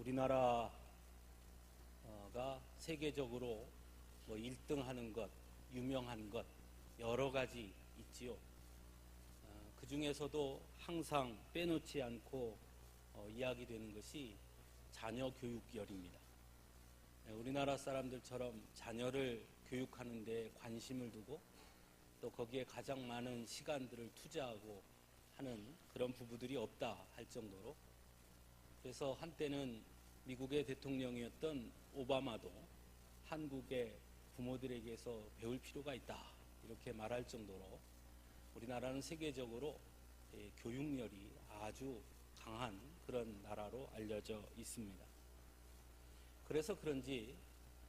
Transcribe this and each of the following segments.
우리나라가 세계적으로 뭐 1등 하는 것, 유명한 것 여러 가지 있지요. 그 중에서도 항상 빼놓지 않고 이야기되는 것이 자녀 교육열입니다. 우리나라 사람들처럼 자녀를 교육하는 데 관심을 두고 또 거기에 가장 많은 시간들을 투자하고 하는 그런 부부들이 없다 할 정도로, 그래서 한때는 미국의 대통령이었던 오바마도 한국의 부모들에게서 배울 필요가 있다 이렇게 말할 정도로 우리나라는 세계적으로 교육열이 아주 강한 그런 나라로 알려져 있습니다. 그래서 그런지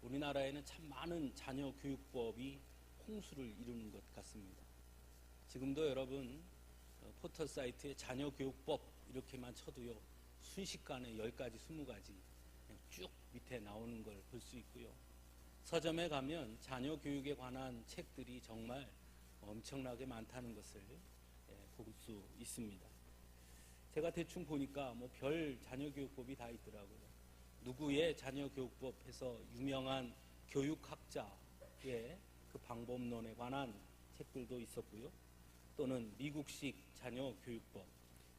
우리나라에는 참 많은 자녀 교육법이 홍수를 이루는 것 같습니다. 지금도 여러분 포털 사이트에 자녀 교육법 이렇게만 쳐도요, 순식간에 10가지, 20가지 쭉 밑에 나오는 걸 볼 수 있고요. 서점에 가면 자녀 교육에 관한 책들이 정말 엄청나게 많다는 것을 볼 수 있습니다. 제가 대충 보니까 뭐 별 자녀 교육법이 다 있더라고요. 누구의 자녀 교육법 해서 유명한 교육학자의 그 방법론에 관한 책들도 있었고요. 또는 미국식 자녀 교육법,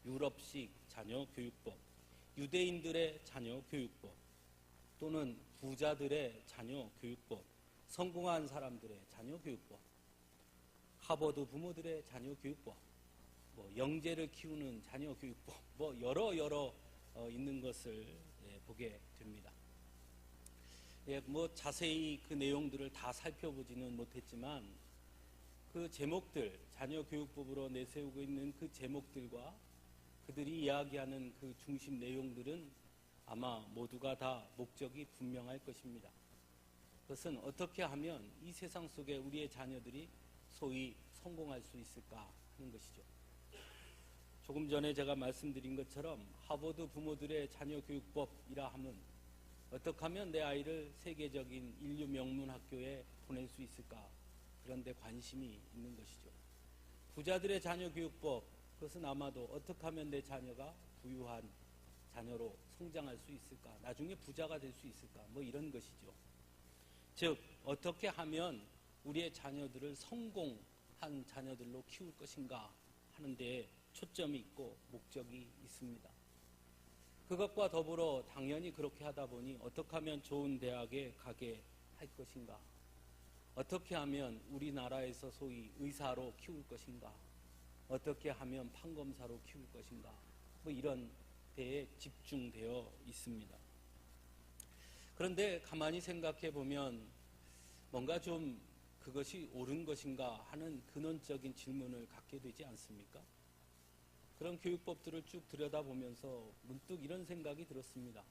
유럽식 자녀 교육법, 유대인들의 자녀 교육법, 또는 부자들의 자녀 교육법, 성공한 사람들의 자녀 교육법, 하버드 부모들의 자녀 교육법, 뭐 영재를 키우는 자녀 교육법, 뭐 여러 있는 것을 보게 됩니다. 뭐 자세히 그 내용들을 다 살펴보지는 못했지만 그 제목들, 자녀 교육법으로 내세우고 있는 그 제목들과 그들이 이야기하는 그 중심 내용들은 아마 모두가 다 목적이 분명할 것입니다. 그것은 어떻게 하면 이 세상 속에 우리의 자녀들이 소위 성공할 수 있을까 하는 것이죠. 조금 전에 제가 말씀드린 것처럼 하버드 부모들의 자녀 교육법이라 하면 어떻게 하면 내 아이를 세계적인 인류 명문 학교에 보낼 수 있을까, 그런 데 관심이 있는 것이죠. 부자들의 자녀 교육법, 그것은 아마도 어떻게 하면 내 자녀가 부유한 자녀로 성장할 수 있을까, 나중에 부자가 될 수 있을까, 뭐 이런 것이죠. 즉 어떻게 하면 우리의 자녀들을 성공한 자녀들로 키울 것인가 하는 데에 초점이 있고 목적이 있습니다. 그것과 더불어 당연히 그렇게 하다 보니 어떻게 하면 좋은 대학에 가게 할 것인가, 어떻게 하면 우리나라에서 소위 의사로 키울 것인가, 어떻게 하면 판검사로 키울 것인가, 뭐 이런 데에 집중되어 있습니다. 그런데 가만히 생각해 보면 뭔가 좀 그것이 옳은 것인가 하는 근원적인 질문을 갖게 되지 않습니까? 그런 교육법들을 쭉 들여다보면서 문득 이런 생각이 들었습니다.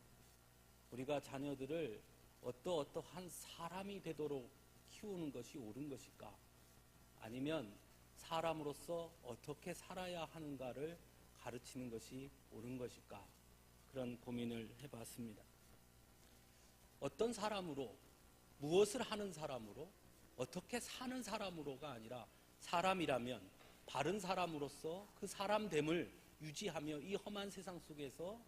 우리가 자녀들을 어떠한 사람이 되도록 키우는 것이 옳은 것일까? 아니면 사람으로서 어떻게 살아야 하는가를 가르치는 것이 옳은 것일까? 그런 고민을 해봤습니다. 어떤 사람으로, 무엇을 하는 사람으로, 어떻게 사는 사람으로가 아니라 사람이라면 바른 사람으로서 그 사람됨을 유지하며 이 험한 세상 속에서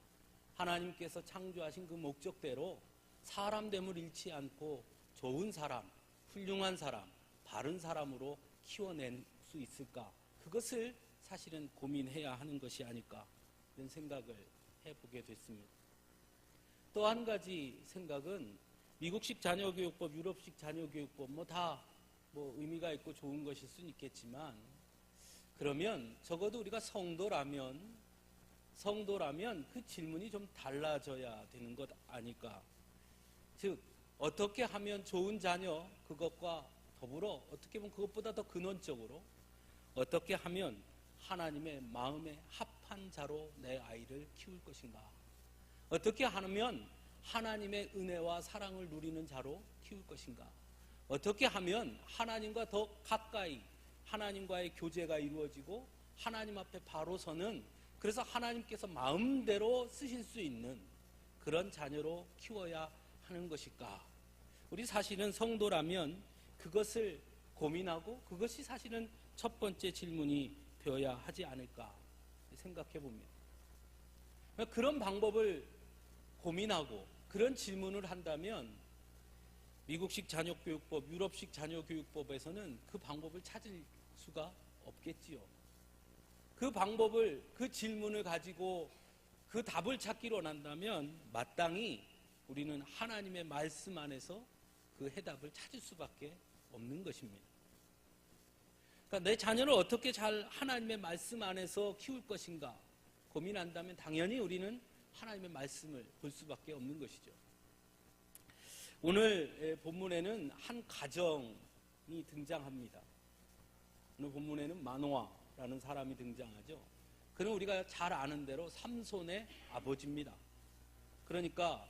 하나님께서 창조하신 그 목적대로 사람됨을 잃지 않고 좋은 사람, 훌륭한 사람, 바른 사람으로 키워낼 수 있을까? 그것을 사실은 고민해야 하는 것이 아닐까, 이런 생각을 해보게 됐습니다. 또 한 가지 생각은 미국식 자녀교육법, 유럽식 자녀교육법 뭐 다 의미가 있고 좋은 것일 수는 있겠지만, 그러면 적어도 우리가 성도라면 그 질문이 좀 달라져야 되는 것 아닐까. 즉 어떻게 하면 좋은 자녀, 그것과 더불어 어떻게 보면 그것보다 더 근원적으로 어떻게 하면 하나님의 마음에 합한 자로 내 아이를 키울 것인가, 어떻게 하면 하나님의 은혜와 사랑을 누리는 자로 키울 것인가, 어떻게 하면 하나님과 더 가까이 하나님과의 교제가 이루어지고 하나님 앞에 바로 서는, 그래서 하나님께서 마음대로 쓰실 수 있는 그런 자녀로 키워야 하는 것일까. 우리 사실은 성도라면 그것을 고민하고 그것이 사실은 첫 번째 질문이 되어야 하지 않을까 생각해 봅니다. 그런 방법을 고민하고 그런 질문을 한다면 미국식 자녀교육법, 유럽식 자녀교육법에서는 그 방법을 찾을 수가 없겠지요. 그 방법을, 그 질문을 가지고 그 답을 찾기로 한다면 마땅히 우리는 하나님의 말씀 안에서 그 해답을 찾을 수밖에 없는 것입니다. 그러니까 내 자녀를 어떻게 잘 하나님의 말씀 안에서 키울 것인가 고민한다면 당연히 우리는 하나님의 말씀을 볼 수밖에 없는 것이죠. 오늘 본문에는 한 가정이 등장합니다. 오늘 본문에는 마노아라는 사람이 등장하죠. 그는 우리가 잘 아는 대로 삼손의 아버지입니다. 그러니까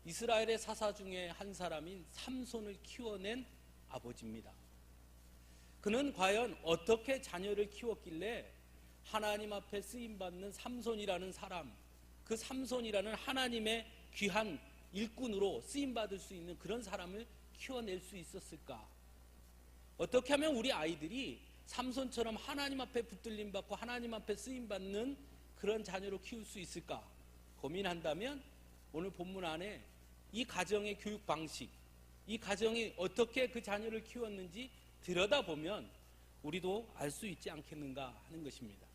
이스라엘의 사사 중에 한 사람인 삼손을 키워낸 아버지입니다. 그는 과연 어떻게 자녀를 키웠길래 하나님 앞에 쓰임받는 삼손이라는 사람, 그 삼손이라는 하나님의 귀한 일꾼으로 쓰임받을 수 있는 그런 사람을 키워낼 수 있었을까? 어떻게 하면 우리 아이들이 삼손처럼 하나님 앞에 붙들림 받고 하나님 앞에 쓰임받는 그런 자녀로 키울 수 있을까? 고민한다면 오늘 본문 안에 이 가정의 교육 방식, 이 가정이 어떻게 그 자녀를 키웠는지 들여다보면 우리도 알 수 있지 않겠는가 하는 것입니다.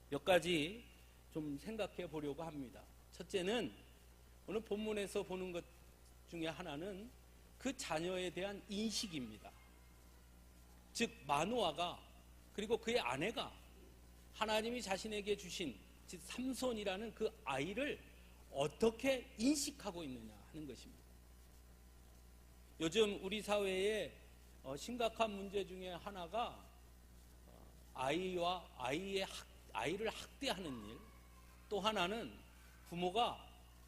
몇 가지 좀 생각해 보려고 합니다. 첫째는 오늘 본문에서 보는 것 중에 하나는 그 자녀에 대한 인식입니다. 즉 마노아가 그리고 그의 아내가 하나님이 자신에게 주신 즉 삼손이라는 그 아이를 어떻게 인식하고 있느냐 하는 것입니다. 요즘 우리 사회에 심각한 문제 중에 하나가 아이를 학대하는 일, 또 하나는 부모가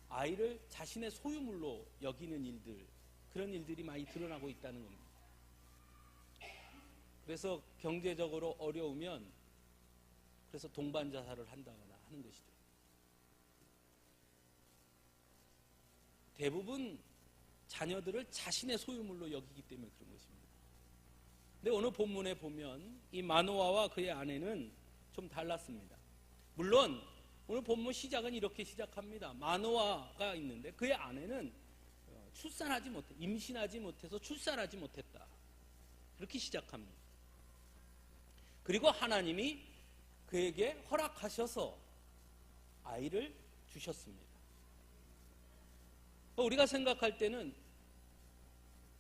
아이를 자신의 소유물로 여기는 일들, 그런 일들이 많이 드러나고 있다는 겁니다. 그래서 경제적으로 어려우면 그래서 동반 자살을 한다거나 하는 것이죠. 대부분 자녀들을 자신의 소유물로 여기기 때문에 그런 것입니다. 근데 오늘 본문에 보면 이 마노아와 그의 아내는 좀 달랐습니다. 물론 오늘 본문 시작은 이렇게 시작합니다. 마노아가 있는데 그의 아내는 임신하지 못해서 출산하지 못했다. 그렇게 시작합니다. 그리고 하나님이 그에게 허락하셔서 아이를 주셨습니다. 우리가 생각할 때는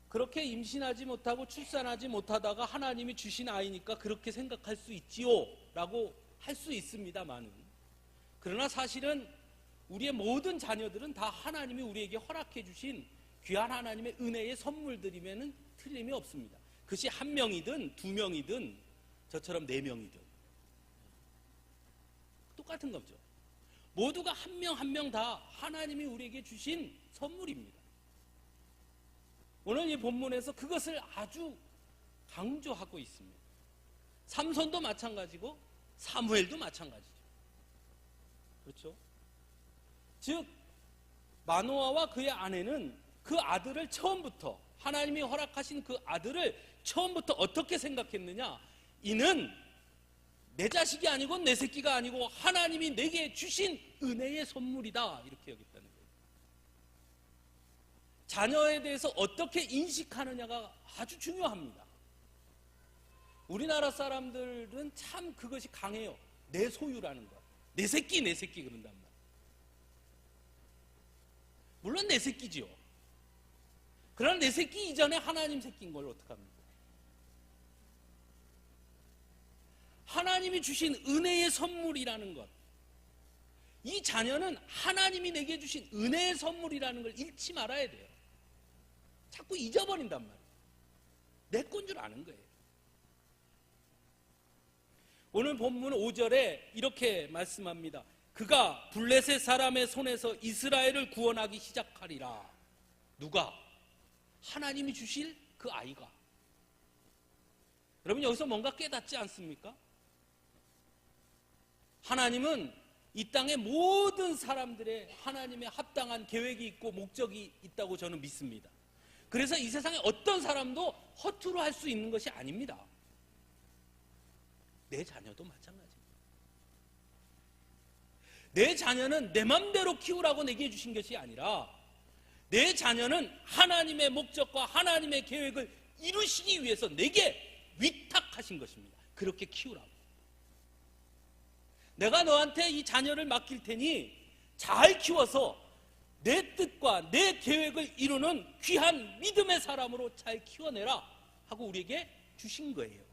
그렇게 임신하지 못하고 출산하지 못하다가 하나님이 주신 아이니까 그렇게 생각할 수 있지요 라고 할 수 있습니다만은, 그러나 사실은 우리의 모든 자녀들은 다 하나님이 우리에게 허락해 주신 귀한 하나님의 은혜의 선물들이면 틀림이 없습니다. 그것이 한 명이든 두 명이든 저처럼 네 명이든 똑같은 거죠. 모두가 한 명 한 명 다 하나님이 우리에게 주신 선물입니다. 오늘 이 본문에서 그것을 아주 강조하고 있습니다. 삼손도 마찬가지고 사무엘도 마찬가지죠. 그렇죠? 즉 마노아와 그의 아내는 그 아들을 처음부터, 하나님이 허락하신 그 아들을 처음부터 어떻게 생각했느냐? 이는 내 자식이 아니고 내 새끼가 아니고 하나님이 내게 주신 은혜의 선물이다, 이렇게 여겼다는 거예요. 자녀에 대해서 어떻게 인식하느냐가 아주 중요합니다. 우리나라 사람들은 참 그것이 강해요. 내 소유라는 것, 내 새끼 그런단 말이에요. 물론 내 새끼지요. 그러나 내 새끼 이전에 하나님 새끼인 걸 어떡합니까? 하나님이 주신 은혜의 선물이라는 것, 이 자녀는 하나님이 내게 주신 은혜의 선물이라는 걸 잃지 말아야 돼요. 자꾸 잊어버린단 말이에요. 내 건 줄 아는 거예요. 오늘 본문 5절에 이렇게 말씀합니다. 그가 블레셋 사람의 손에서 이스라엘을 구원하기 시작하리라. 누가? 하나님이 주실 그 아이가. 여러분 여기서 뭔가 깨닫지 않습니까? 하나님은 이 땅의 모든 사람들의 하나님의 합당한 계획이 있고 목적이 있다고 저는 믿습니다. 그래서 이 세상에 어떤 사람도 허투루 할 수 있는 것이 아닙니다. 내 자녀도 마찬가지입니다. 내 자녀는 내 맘대로 키우라고 내게 주신 것이 아니라 내 자녀는 하나님의 목적과 하나님의 계획을 이루시기 위해서 내게 위탁하신 것입니다. 그렇게 키우라고. 내가 너한테 이 자녀를 맡길 테니 잘 키워서 내 뜻과 내 계획을 이루는 귀한 믿음의 사람으로 잘 키워내라 하고 우리에게 주신 거예요.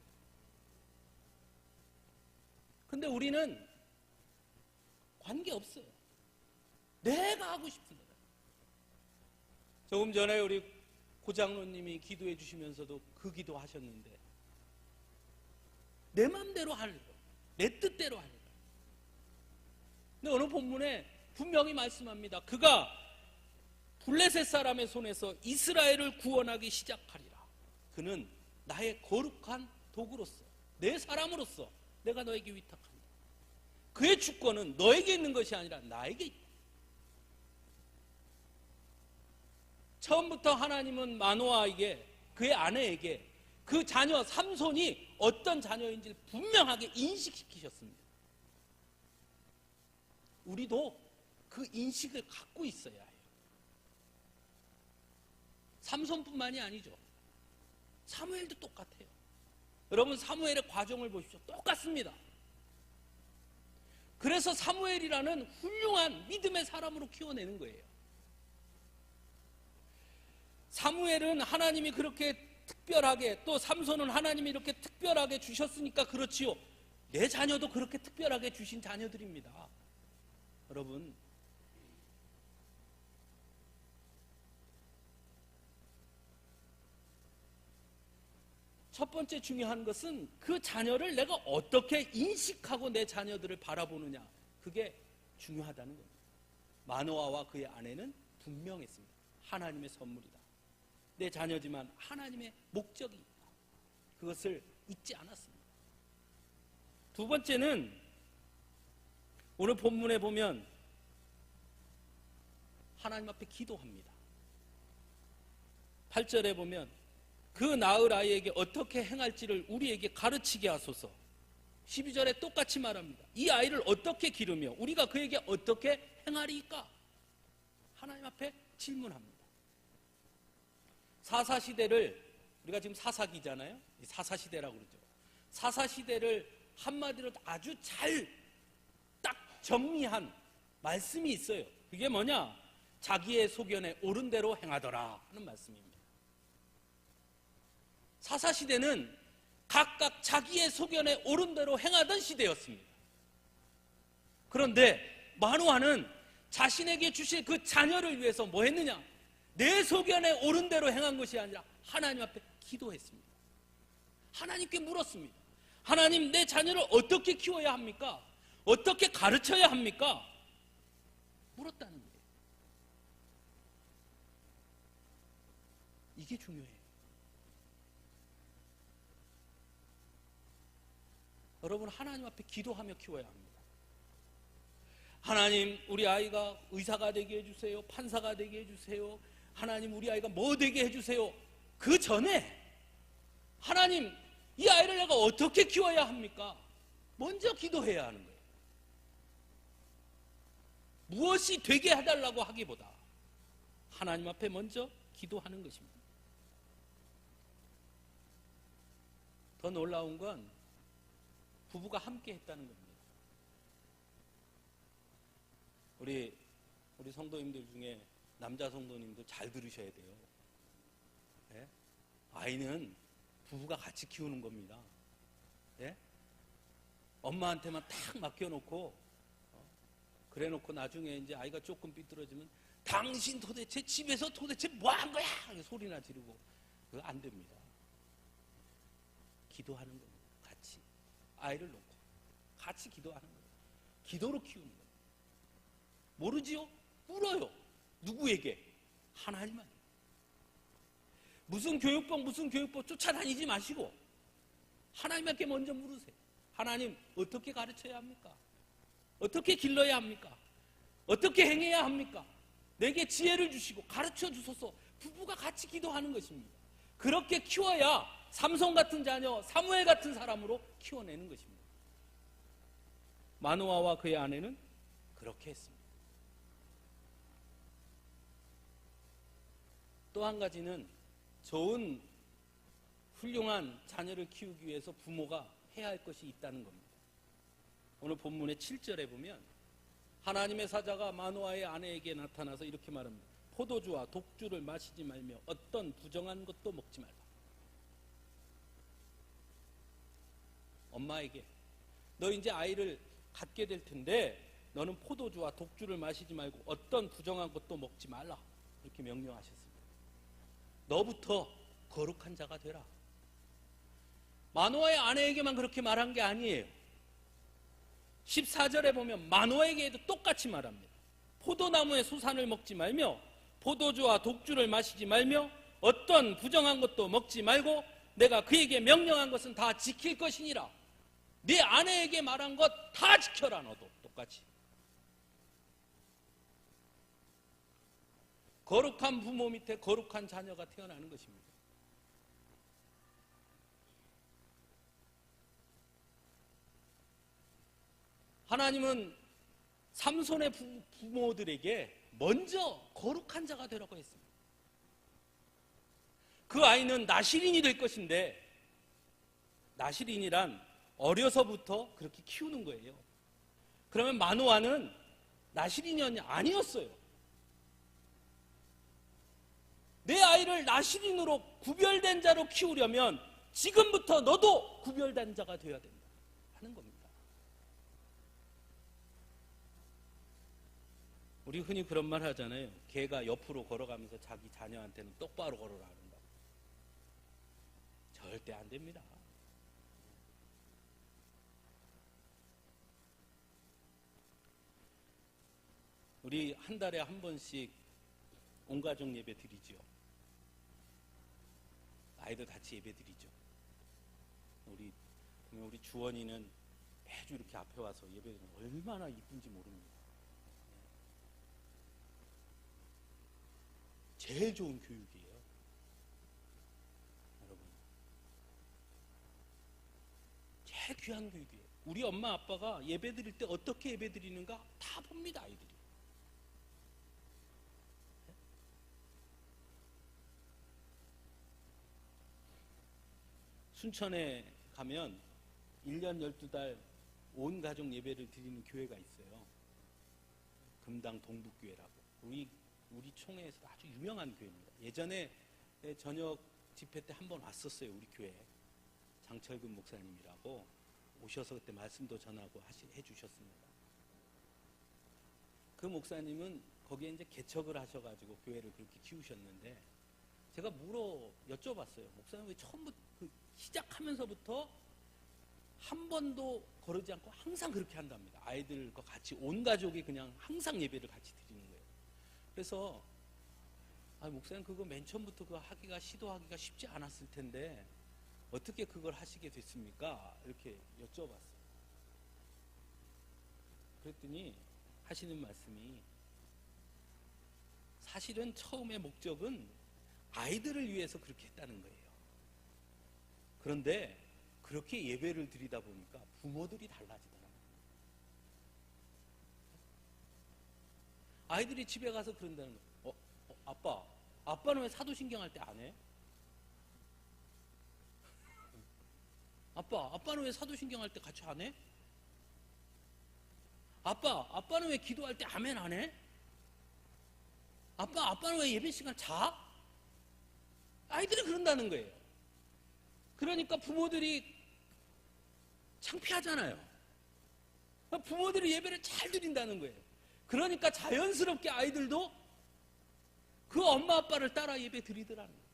근데 우리는 관계없어요. 내가 하고 싶은 거예요. 조금 전에 우리 고장로님이 기도해 주시면서도 그 기도 하셨는데 내 마음대로 하려고, 내 뜻대로 하려고. 근데 어느 본문에 분명히 말씀합니다. 그가 블레셋 사람의 손에서 이스라엘을 구원하기 시작하리라. 그는 나의 거룩한 도구로서, 내 사람으로서 내가 너에게 위탁한다. 그의 주권은 너에게 있는 것이 아니라 나에게 있다. 처음부터 하나님은 마노아에게, 그의 아내에게 그 자녀 삼손이 어떤 자녀인지를 분명하게 인식시키셨습니다. 우리도 그 인식을 갖고 있어야 해요. 삼손뿐만이 아니죠. 사무엘도 똑같아요. 여러분, 사무엘의 과정을 보십시오. 똑같습니다. 그래서 사무엘이라는 훌륭한 믿음의 사람으로 키워내는 거예요. 사무엘은 하나님이 그렇게 특별하게, 또 삼손은 하나님이 이렇게 특별하게 주셨으니까 그렇지요. 내 자녀도 그렇게 특별하게 주신 자녀들입니다. 여러분, 첫 번째 중요한 것은 그 자녀를 내가 어떻게 인식하고 내 자녀들을 바라보느냐, 그게 중요하다는 겁니다. 마노아와 그의 아내는 분명했습니다. 하나님의 선물이다. 내 자녀지만 하나님의 목적이 있다. 그것을 잊지 않았습니다. 두 번째는 오늘 본문에 보면 하나님 앞에 기도합니다. 8절에 보면 그 낳을 아이에게 어떻게 행할지를 우리에게 가르치게 하소서. 12절에 똑같이 말합니다. 이 아이를 어떻게 기르며 우리가 그에게 어떻게 행하리까? 하나님 앞에 질문합니다. 사사시대를, 우리가 지금 사사기잖아요. 사사시대라고 그러죠. 사사시대를 한마디로 아주 잘 딱 정리한 말씀이 있어요. 그게 뭐냐? 자기의 소견에 옳은 대로 행하더라 하는 말씀입니다. 사사시대는 각각 자기의 소견에 옳은 대로 행하던 시대였습니다. 그런데 마노아는 자신에게 주실 그 자녀를 위해서 뭐 했느냐? 내 소견에 옳은 대로 행한 것이 아니라 하나님 앞에 기도했습니다. 하나님께 물었습니다. 하나님, 내 자녀를 어떻게 키워야 합니까? 어떻게 가르쳐야 합니까? 물었다는 거예요. 이게 중요해요. 여러분, 하나님 앞에 기도하며 키워야 합니다. 하나님, 우리 아이가 의사가 되게 해주세요. 판사가 되게 해주세요. 하나님, 우리 아이가 뭐 되게 해주세요. 그 전에 하나님, 이 아이를 내가 어떻게 키워야 합니까? 먼저 기도해야 하는 거예요. 무엇이 되게 해달라고 하기보다 하나님 앞에 먼저 기도하는 것입니다. 더 놀라운 건 부부가 함께 했다는 겁니다. 우리 성도님들 중에 남자 성도님도 잘 들으셔야 돼요. 네? 아이는 부부가 같이 키우는 겁니다. 네? 엄마한테만 탁 맡겨놓고 그래 놓고 나중에 이제 아이가 조금 삐뚤어지면 당신 도대체 집에서 도대체 뭐 한 거야? 소리나 지르고. 그거 안 됩니다. 기도하는 겁니다. 같이 아이를 놓고 같이 기도하는 거예요. 기도로 키우는 거예요. 모르지요? 물어요. 누구에게? 하나님한테. 무슨 교육법 쫓아다니지 마시고 하나님께 먼저 물으세요. 하나님, 어떻게 가르쳐야 합니까? 어떻게 길러야 합니까? 어떻게 행해야 합니까? 내게 지혜를 주시고 가르쳐 주소서. 부부가 같이 기도하는 것입니다. 그렇게 키워야 삼손 같은 자녀, 사무엘 같은 사람으로 키워내는 것입니다. 마노아와 그의 아내는 그렇게 했습니다. 또 한 가지는 좋은 훌륭한 자녀를 키우기 위해서 부모가 해야 할 것이 있다는 겁니다. 오늘 본문의 7절에 보면 하나님의 사자가 마노아의 아내에게 나타나서 이렇게 말합니다. 포도주와 독주를 마시지 말며 어떤 부정한 것도 먹지 말라. 엄마에게 너 이제 아이를 갖게 될 텐데 너는 포도주와 독주를 마시지 말고 어떤 부정한 것도 먹지 말라. 이렇게 명령하셨습니다. 너부터 거룩한 자가 되라. 마노아의 아내에게만 그렇게 말한 게 아니에요. 14절에 보면 마노아에게도 똑같이 말합니다. 포도나무의 수산을 먹지 말며 포도주와 독주를 마시지 말며 어떤 부정한 것도 먹지 말고 내가 그에게 명령한 것은 다 지킬 것이니라. 네 아내에게 말한 것 다 지켜라. 너도 똑같이. 거룩한 부모 밑에 거룩한 자녀가 태어나는 것입니다. 하나님은 삼손의 부모들에게 먼저 거룩한 자가 되라고 했습니다. 그 아이는 나실인이 될 것인데, 나실인이란 어려서부터 그렇게 키우는 거예요. 그러면 마노아는 나실인이 아니었어요. 내 아이를 나실인으로 구별된 자로 키우려면 지금부터 너도 구별된 자가 되어야 된다 하는 겁니다. 우리 흔히 그런 말 하잖아요. 개가 옆으로 걸어가면서 자기 자녀한테는 똑바로 걸어라 한다고. 절대 안 됩니다. 우리 한 달에 한 번씩 온가족 예배 드리죠. 아이들 같이 예배 드리죠. 우리 주원이는 매주 이렇게 앞에 와서 예배 드리면 얼마나 이쁜지 모릅니다. 제일 좋은 교육이에요. 여러분. 제일 귀한 교육이에요. 우리 엄마 아빠가 예배 드릴 때 어떻게 예배 드리는가 다 봅니다, 아이들이. 순천에 가면 1년 12달 온 가족 예배를 드리는 교회가 있어요. 금당 동북교회라고. 우리 총회에서 아주 유명한 교회입니다. 예전에 저녁 집회 때 한 번 왔었어요. 우리 교회 장철근 목사님이라고 오셔서 그때 말씀도 전하고 해주셨습니다. 그 목사님은 거기에 이제 개척을 하셔가지고 교회를 그렇게 키우셨는데 제가 여쭤봤어요. 목사님 왜 처음부터 시작하면서부터 한 번도 거르지 않고 항상 그렇게 한답니다. 아이들과 같이 온 가족이 그냥 항상 예배를 같이 드리는 거예요. 그래서 목사님 그거 맨 처음부터 시도하기가 쉽지 않았을 텐데 어떻게 그걸 하시게 됐습니까? 이렇게 여쭤봤어요. 그랬더니 하시는 말씀이 사실은 처음의 목적은 아이들을 위해서 그렇게 했다는 거예요. 그런데 그렇게 예배를 드리다 보니까 부모들이 달라지더라고요. 아이들이 집에 가서 그런다는 거예요. 아빠는 왜 사도신경 할 때 안 해? 아빠는 왜 사도신경 할 때 같이 안 해? 아빠는 왜 기도할 때 아멘 안 해? 아빠는 왜 예배 시간 자? 아이들이 그런다는 거예요. 그러니까 부모들이 창피하잖아요. 부모들이 예배를 잘 드린다는 거예요. 그러니까 자연스럽게 아이들도 그 엄마 아빠를 따라 예배 드리더라는 거예요.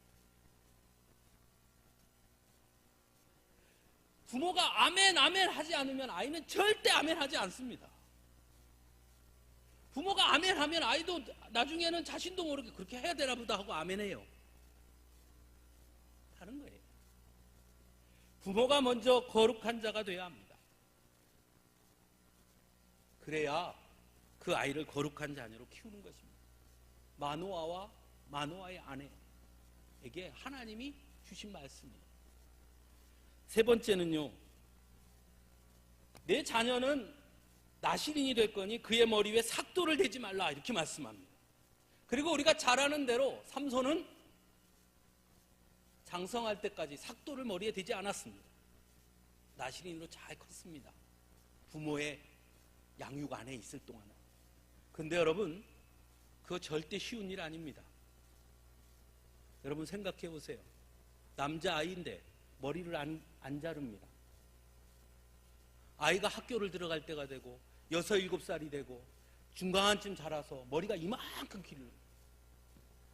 부모가 아멘 하지 않으면 아이는 절대 아멘 하지 않습니다. 부모가 아멘 하면 아이도 나중에는 자신도 모르게 그렇게 해야 되나 보다 하고 아멘 해요. 다른 거예요. 부모가 먼저 거룩한 자가 되어야 합니다. 그래야 그 아이를 거룩한 자녀로 키우는 것입니다. 마노아와 마노아의 아내에게 하나님이 주신 말씀이에요. 세 번째는요, 내 자녀는 나시린이 될 거니 그의 머리 위에 삭도를 대지 말라 이렇게 말씀합니다. 그리고 우리가 잘 아는 대로 삼손은 장성할 때까지 삭도를 머리에 대지 않았습니다. 나시린으로 잘 컸습니다. 부모의 양육 안에 있을 동안은. 근데 여러분, 그거 절대 쉬운 일 아닙니다. 여러분 생각해 보세요. 남자아이인데 머리를 안 자릅니다. 아이가 학교를 들어갈 때가 되고 6, 7살이 되고 중간쯤 자라서 머리가 이만큼 길러.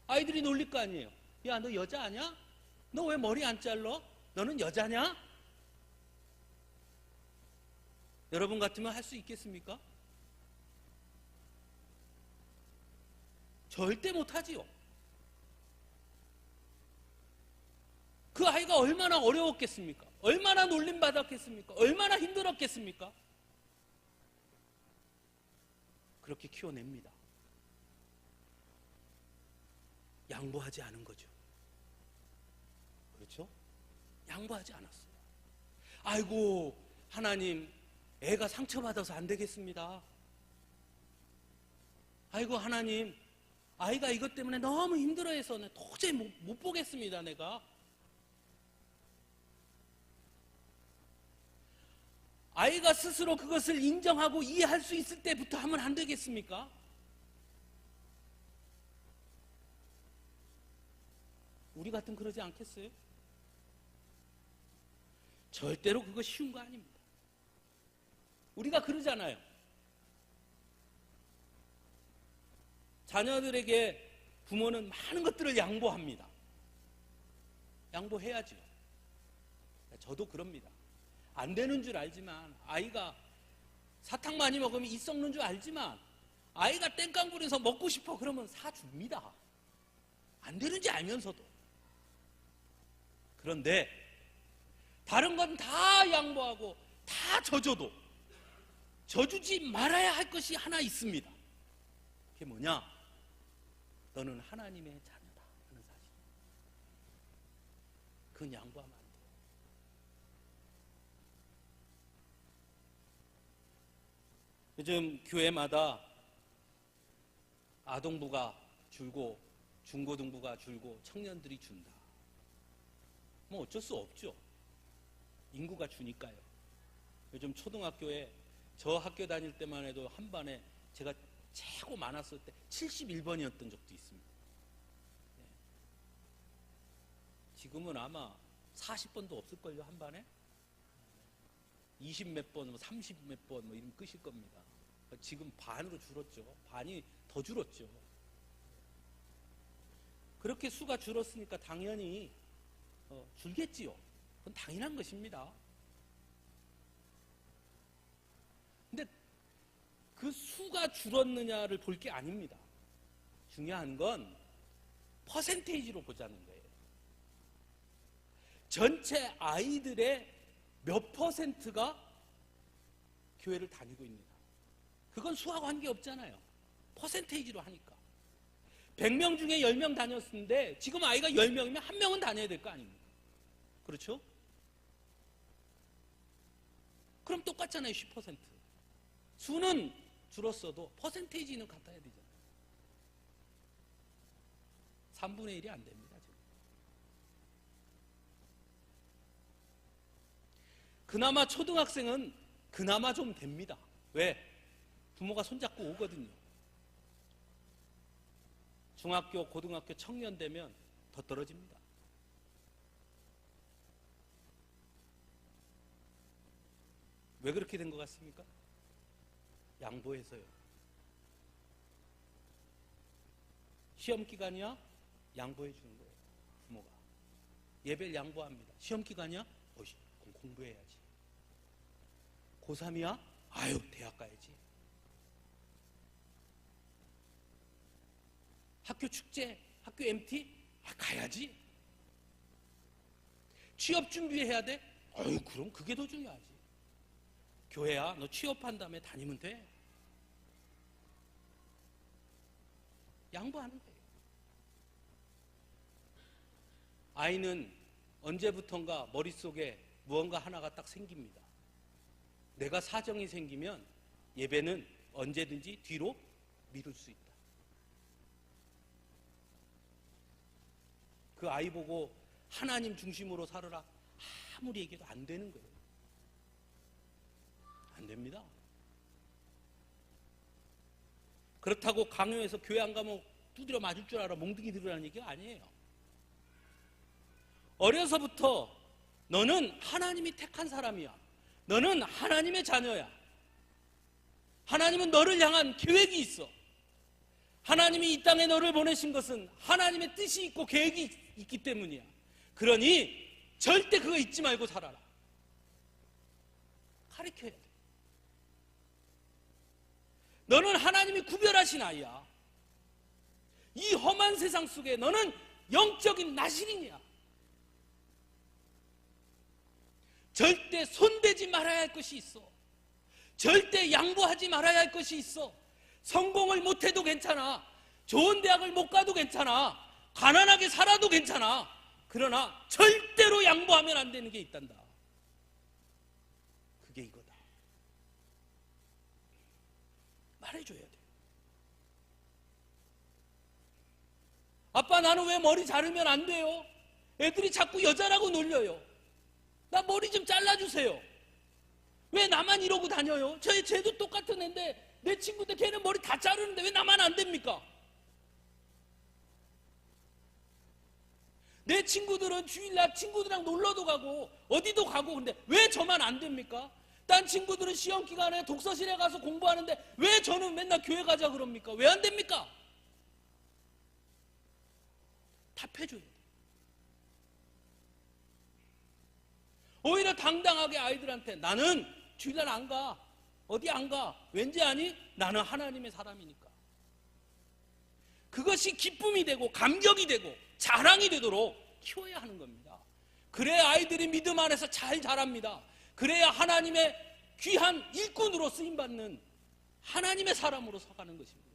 아이들이 놀릴 거 아니에요. 야, 너 여자 아냐? 너 왜 머리 안 잘라? 너는 여자냐? 여러분 같으면 할 수 있겠습니까? 절대 못하지요. 그 아이가 얼마나 어려웠겠습니까? 얼마나 놀림받았겠습니까? 얼마나 힘들었겠습니까? 그렇게 키워냅니다. 양보하지 않은 거죠. 그렇죠? 양보하지 않았어요. 아이고, 하나님, 애가 상처받아서 안 되겠습니다. 아이고, 하나님, 아이가 이것 때문에 너무 힘들어해서 도저히 못 보겠습니다, 내가. 아이가 스스로 그것을 인정하고 이해할 수 있을 때부터 하면 안 되겠습니까? 우리 같으면 그러지 않겠어요? 절대로 그거 쉬운 거 아닙니다. 우리가 그러잖아요. 자녀들에게 부모는 많은 것들을 양보합니다. 양보해야죠. 저도 그럽니다. 안 되는 줄 알지만, 아이가 사탕 많이 먹으면 이 썩는 줄 알지만, 아이가 땡깡 부려서 먹고 싶어 그러면 사줍니다. 안 되는지 알면서도. 그런데 다른 건 다 양보하고 다 져줘도 져주지 말아야 할 것이 하나 있습니다. 그게 뭐냐? 너는 하나님의 자녀다 하는 사실. 그건 양보하면 안 돼요. 요즘 교회마다 아동부가 줄고 중고등부가 줄고 청년들이 준다. 뭐 어쩔 수 없죠. 인구가 주니까요. 요즘 초등학교에 저 학교 다닐 때만 해도 한 반에 제가 최고 많았을 때 71번이었던 적도 있습니다. 네. 지금은 아마 40번도 없을걸요, 한 반에? 20 몇 번, 30 몇 번, 이러면 끝일 겁니다. 지금 반으로 줄었죠. 반이 더 줄었죠. 그렇게 수가 줄었으니까 당연히 줄겠지요. 그건 당연한 것입니다. 근데 그 수가 줄었느냐를 볼 게 아닙니다. 중요한 건 퍼센테이지로 보자는 거예요. 전체 아이들의 몇 퍼센트가 교회를 다니고 있느냐. 그건 수와 관계없잖아요. 퍼센테이지로 하니까. 100명 중에 10명 다녔는데 지금 아이가 10명이면 1명은 다녀야 될 거 아닙니까? 그렇죠? 그럼 똑같잖아요. 10%. 수는 줄었어도 퍼센테이지는 같아야 되잖아요. 3분의 1이 안 됩니다. 지금. 그나마 초등학생은 그나마 좀 됩니다. 왜? 부모가 손잡고 오거든요. 중학교, 고등학교, 청년 되면 더 떨어집니다. 왜 그렇게 된 것 같습니까? 양보해서요. 시험 기간이야? 양보해 주는 거예요. 부모가. 예배를 양보합니다. 시험 기간이야? 그럼 공부해야지. 고3이야? 아유, 대학 가야지. 학교 축제, 학교 MT? 가야지. 취업 준비해야 돼? 그럼 그게 더 중요하지. 교회야, 너 취업한 다음에 다니면 돼. 양보하는 거예요. 아이는 언제부턴가 머릿속에 무언가 하나가 딱 생깁니다. 내가 사정이 생기면 예배는 언제든지 뒤로 미룰 수 있다. 그 아이 보고 하나님 중심으로 살아라 아무리 얘기해도 안 되는 거예요. 안 됩니다. 그렇다고 강요해서 교회 안 가면 두드려 맞을 줄 알아 몽둥이 들으라는 얘기가 아니에요. 어려서부터 너는 하나님이 택한 사람이야. 너는 하나님의 자녀야. 하나님은 너를 향한 계획이 있어. 하나님이 이 땅에 너를 보내신 것은 하나님의 뜻이 있고 계획이 있기 때문이야. 그러니 절대 그거 잊지 말고 살아라. 가르쳐야 돼. 너는 하나님이 구별하신 아이야. 이 험한 세상 속에 너는 영적인 나실인이야. 절대 손대지 말아야 할 것이 있어. 절대 양보하지 말아야 할 것이 있어. 성공을 못해도 괜찮아. 좋은 대학을 못 가도 괜찮아. 가난하게 살아도 괜찮아. 그러나 절대로 양보하면 안 되는 게 있단다. 그게 이거다. 말해줘야 돼. 아빠, 나는 왜 머리 자르면 안 돼요? 애들이 자꾸 여자라고 놀려요. 나 머리 좀 잘라주세요. 왜 나만 이러고 다녀요? 쟤도 똑같은 애인데 내 친구들 걔는 머리 다 자르는데 왜 나만 안 됩니까? 내 친구들은 주일날 친구들이랑 놀러도 가고 어디도 가고 근데 왜 저만 안 됩니까? 딴 친구들은 시험 기간에 독서실에 가서 공부하는데 왜 저는 맨날 교회 가자 그럽니까? 왜 안 됩니까? 답해줘야 돼. 오히려 당당하게 아이들한테 나는 주일날 안 가. 어디 안 가. 왠지 아니? 나는 하나님의 사람이니까. 그것이 기쁨이 되고 감격이 되고 자랑이 되도록 키워야 하는 겁니다. 그래야 아이들이 믿음 안에서 잘 자랍니다. 그래야 하나님의 귀한 일꾼으로 쓰임받는 하나님의 사람으로 서가는 것입니다.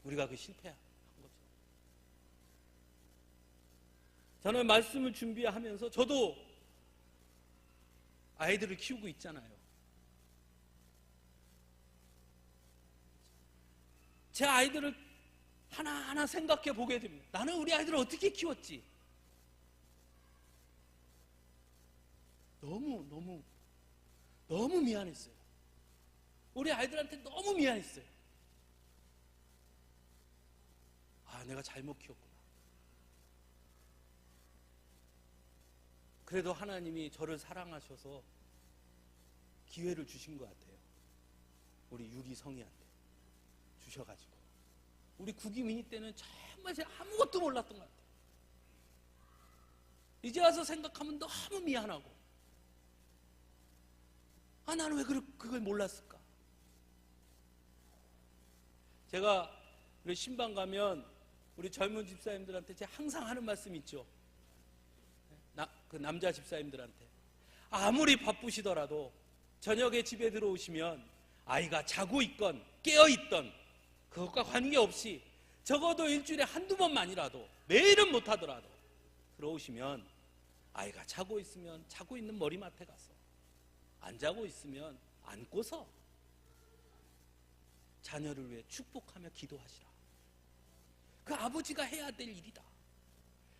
우리가 그 실패한 거죠. 저는 말씀을 준비하면서 저도 아이들을 키우고 있잖아요. 제 아이들을 하나하나 생각해 보게 됩니다. 나는 우리 아이들을 어떻게 키웠지? 너무 미안했어요. 우리 아이들한테 너무 미안했어요. 아, 내가 잘못 키웠구나. 그래도 하나님이 저를 사랑하셔서 기회를 주신 것 같아요. 우리 유리 성이한테 주셔가지고 우리 구기민이 때는 정말 아무것도 몰랐던 것 같아요. 이제 와서 생각하면 너무 미안하고 아, 나는 왜 그걸 몰랐을까? 제가 우리 신방 가면 우리 젊은 집사님들한테 제가 항상 하는 말씀이 있죠. 그 남자 집사님들한테 아무리 바쁘시더라도 저녁에 집에 들어오시면 아이가 자고 있건 깨어있던 그것과 관계없이 적어도 일주일에 한두 번만이라도 매일은 못하더라도 들어오시면 아이가 자고 있으면 자고 있는 머리맡에 가서 안 자고 있으면 안고서 자녀를 위해 축복하며 기도하시라. 그 아버지가 해야 될 일이다.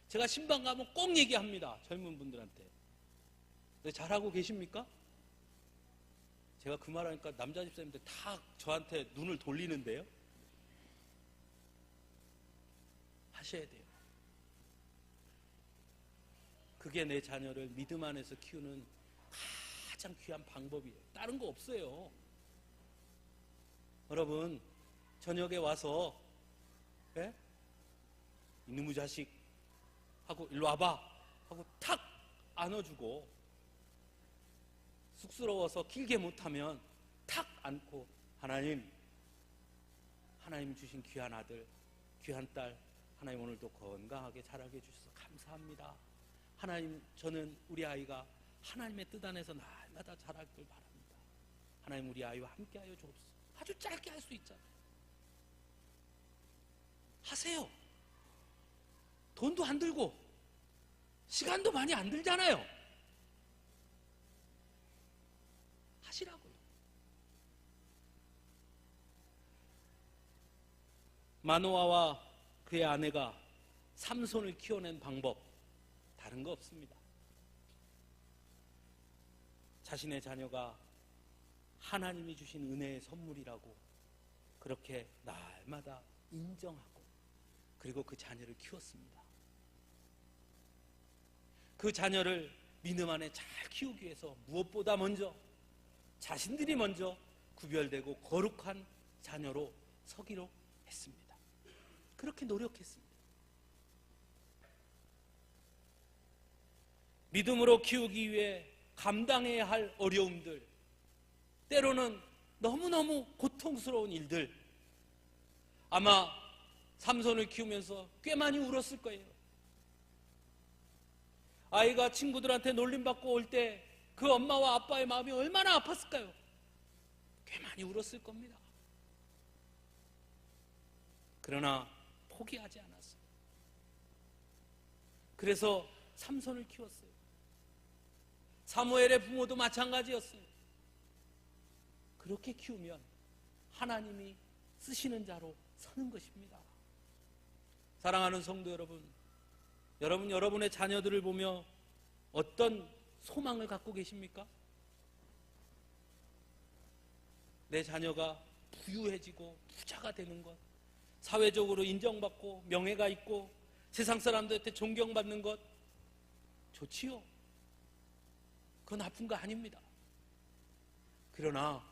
제가 신방 가면 꼭 얘기합니다. 젊은 분들한테. 잘하고 계십니까? 제가 그 말하니까 남자 집사님들 다 저한테 눈을 돌리는데요. 하셔야 돼요. 그게 내 자녀를 믿음 안에서 키우는 가장 귀한 방법이에요. 다른 거 없어요. 여러분, 저녁에 와서 이놈의 자식 하고 일로 와봐 하고 탁 안아주고 쑥스러워서 길게 못하면 탁 안고 하나님 주신 귀한 아들 귀한 딸 하나님 오늘도 건강하게 자라게 해주셔서 감사합니다. 하나님, 저는 우리 아이가 하나님의 뜻 안에서 날마다 자라길 바랍니다. 하나님, 우리 아이와 함께하여 주옵소서. 아주 짧게 할 수 있잖아요. 하세요. 돈도 안 들고 시간도 많이 안 들잖아요. 하시라고요. 마노아와 그의 아내가 삼손을 키워낸 방법 다른 거 없습니다. 자신의 자녀가 하나님이 주신 은혜의 선물이라고 그렇게 날마다 인정하고 그리고 그 자녀를 키웠습니다. 그 자녀를 믿음 안에 잘 키우기 위해서 무엇보다 먼저 자신들이 먼저 구별되고 거룩한 자녀로 서기로 했습니다. 그렇게 노력했습니다. 믿음으로 키우기 위해 감당해야 할 어려움들, 때로는 너무너무 고통스러운 일들, 아마 삼손을 키우면서 꽤 많이 울었을 거예요. 아이가 친구들한테 놀림받고 올 때 그 엄마와 아빠의 마음이 얼마나 아팠을까요? 꽤 많이 울었을 겁니다. 그러나 포기하지 않았어요. 그래서 삼손을 키웠어요. 사무엘의 부모도 마찬가지였어요. 그렇게 키우면 하나님이 쓰시는 자로 서는 것입니다. 사랑하는 성도 여러분, 여러분의 자녀들을 보며 어떤 소망을 갖고 계십니까? 내 자녀가 부유해지고 부자가 되는 것, 사회적으로 인정받고 명예가 있고 세상 사람들한테 존경받는 것 좋지요. 그건 나쁜 거 아닙니다. 그러나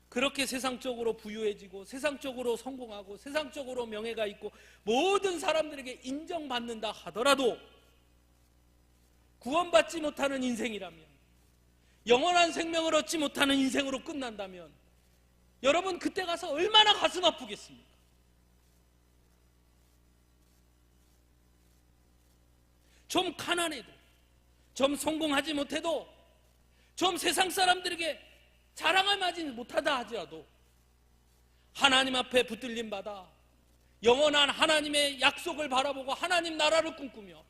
그렇게 세상적으로 부유해지고 세상적으로 성공하고 세상적으로 명예가 있고 모든 사람들에게 인정받는다 하더라도 구원받지 못하는 인생이라면, 영원한 생명을 얻지 못하는 인생으로 끝난다면 여러분 그때 가서 얼마나 가슴 아프겠습니까? 좀 가난해도, 좀 성공하지 못해도, 좀 세상 사람들에게 자랑을 하지 못하다 하더라도 하나님 앞에 붙들림 받아 영원한 하나님의 약속을 바라보고 하나님 나라를 꿈꾸며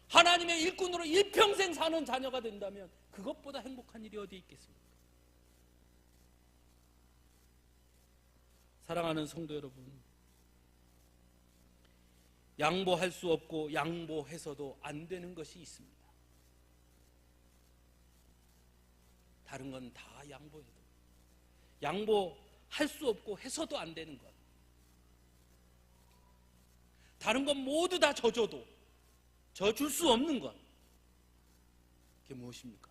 하나님의 일꾼으로 일평생 사는 자녀가 된다면 그것보다 행복한 일이 어디 있겠습니까? 사랑하는 성도 여러분, 양보할 수 없고 양보해서도 안 되는 것이 있습니다. 다른 건 다 양보해도 양보할 수 없고 해서도 안 되는 것, 다른 건 모두 다 져줘도 져줄 수 없는 것, 그게 무엇입니까?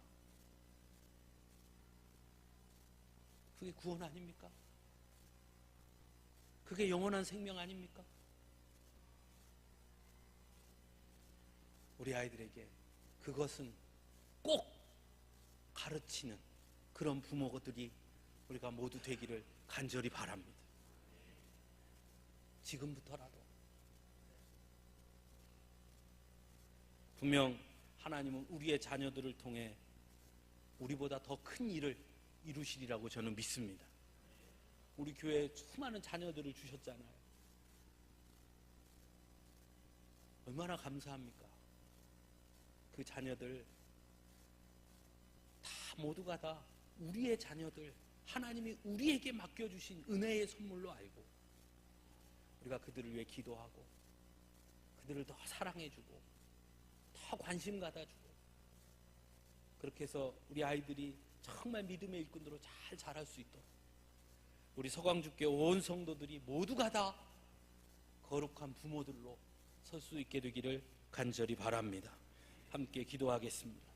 그게 구원 아닙니까? 그게 영원한 생명 아닙니까? 우리 아이들에게 그것은 꼭 가르치는 그런 부모들이 우리가 모두 되기를 간절히 바랍니다. 지금부터라도. 분명 하나님은 우리의 자녀들을 통해 우리보다 더 큰 일을 이루시리라고 저는 믿습니다. 우리 교회에 수많은 자녀들을 주셨잖아요. 얼마나 감사합니까? 그 자녀들 다 모두가 다 우리의 자녀들, 하나님이 우리에게 맡겨주신 은혜의 선물로 알고 우리가 그들을 위해 기도하고 그들을 더 사랑해주고 더 관심 가다주고 그렇게 해서 우리 아이들이 정말 믿음의 일꾼으로 잘 자랄 수 있도록 우리 서광주교회 온 성도들이 모두가 다 거룩한 부모들로 설 수 있게 되기를 간절히 바랍니다. 함께 기도하겠습니다.